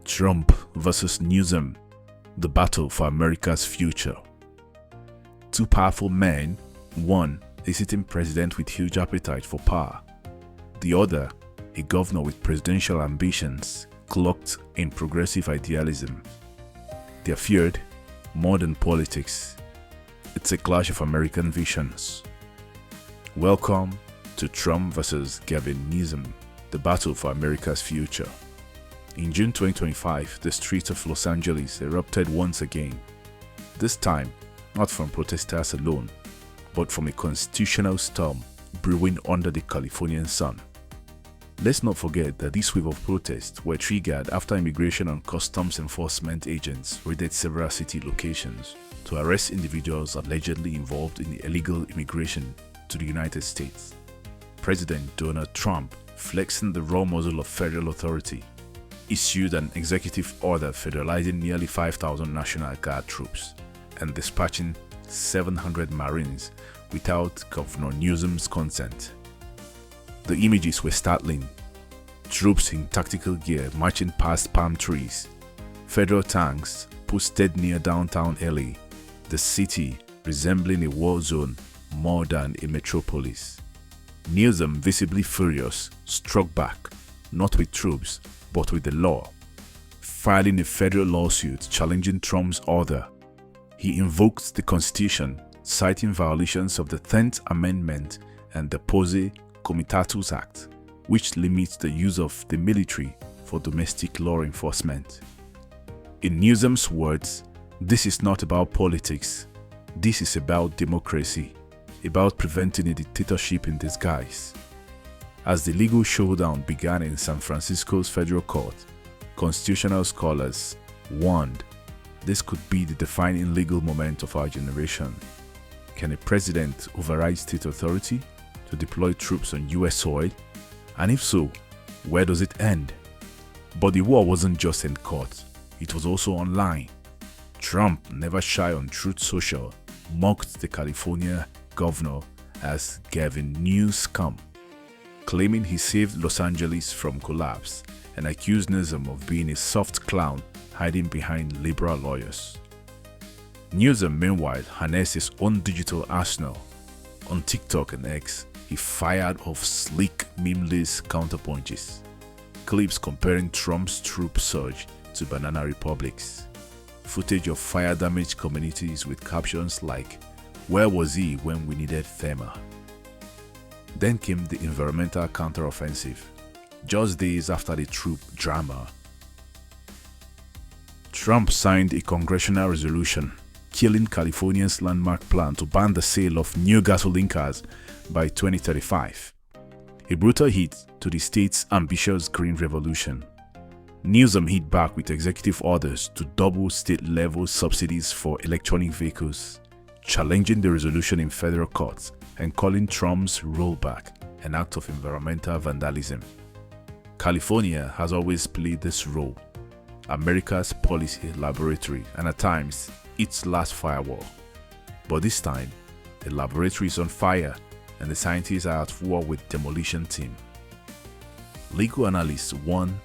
Trump versus Newsom, the battle for America's future. Two powerful men, one a sitting president with huge appetite for power, the other a governor with presidential ambitions cloaked in progressive idealism. They are feared more than politics. It's a clash of American visions. Welcome to Trump versus Gavin Newsom, the battle for America's future. In June 2025, the streets of Los Angeles erupted once again. This time, not from protesters alone, but from a constitutional storm brewing under the Californian sun. Let's not forget that this wave of protests were triggered after immigration and customs enforcement agents raided several city locations to arrest individuals allegedly involved in illegal immigration to the United States. President Donald Trump, flexing the raw muzzle of federal authority, issued an executive order federalizing nearly 5,000 National Guard troops and dispatching 700 Marines without Governor Newsom's consent. The images were startling. Troops in tactical gear marching past palm trees, federal tanks posted near downtown LA, the city resembling a war zone more than a metropolis. Newsom, visibly furious, struck back, not with troops, but with the law, filing a federal lawsuit challenging Trump's order. He invoked the Constitution, citing violations of the 10th Amendment and the Posse Comitatus Act, which limits the use of the military for domestic law enforcement. In Newsom's words, this is not about politics, this is about democracy, about preventing a dictatorship in disguise. As the legal showdown began in San Francisco's federal court, constitutional scholars warned this could be the defining legal moment of our generation. Can a president override state authority to deploy troops on US soil? And if so, where does it end? But the war wasn't just in court, it was also online. Trump, never shy on Truth Social, mocked the California governor as Gavin Newsom, claiming he saved Los Angeles from collapse and accused Newsom of being a soft clown hiding behind liberal lawyers. Newsom, meanwhile, harnessed his own digital arsenal. On TikTok and X, he fired off sleek, memeless counterpunches, clips comparing Trump's troop surge to banana republics, footage of fire-damaged communities with captions like, "Where was he when we needed FEMA?" Then came the environmental counteroffensive, just days after the troop drama. Trump signed a congressional resolution killing California's landmark plan to ban the sale of new gasoline cars by 2035, a brutal hit to the state's ambitious green revolution. Newsom hit back with executive orders to double state-level subsidies for electronic vehicles, challenging the resolution in federal courts and calling Trump's rollback an act of environmental vandalism. California has always played this role, America's policy laboratory and at times its last firewall. But this time, the laboratory is on fire and the scientists are at war with demolition team. Legal analysts warn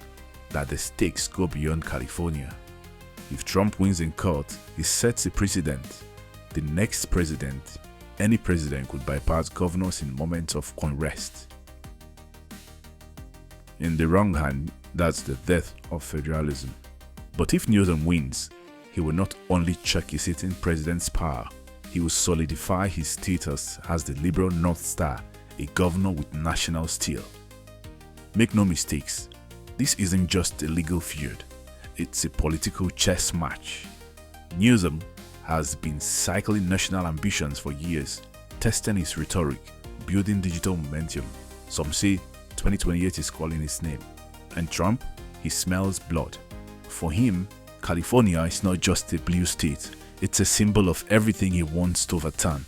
that the stakes go beyond California. If Trump wins in court, he sets a precedent. The next president, any president, could bypass governors in moments of unrest. In the wrong hand, that's the death of federalism. But if Newsom wins, he will not only check a sitting president's power, he will solidify his status as the liberal North Star, a governor with national steel. Make no mistakes, this isn't just a legal feud, it's a political chess match. Newsom has been cycling national ambitions for years, testing his rhetoric, building digital momentum. Some say 2028 is calling his name. And Trump, he smells blood. For him, California is not just a blue state, it's a symbol of everything he wants to overturn: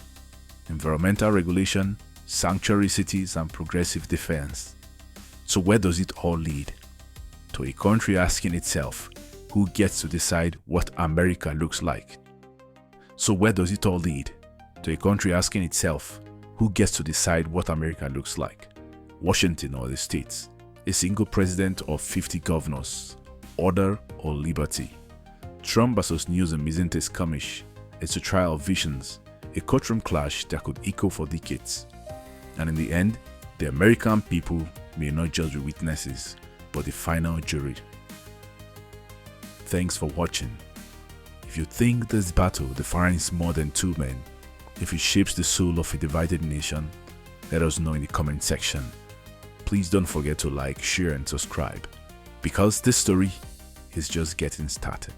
environmental regulation, sanctuary cities, and progressive defense. So where does it all lead? To a country asking itself, who gets to decide what America looks like? So where does it all lead? To a country asking itself, who gets to decide what America looks like? Washington or the states? A single president or 50 governors? order or liberty. Trump versus Newsom isn't a skirmish, it's a trial of visions, a courtroom clash that could echo for decades. And in the end, the American people may not just be witnesses, but the final jury. Thanks for watching. If you think this battle defines more than two men, if it shapes the soul of a divided nation, let us know in the comment section. Please don't forget to like, share and subscribe, because this story is just getting started.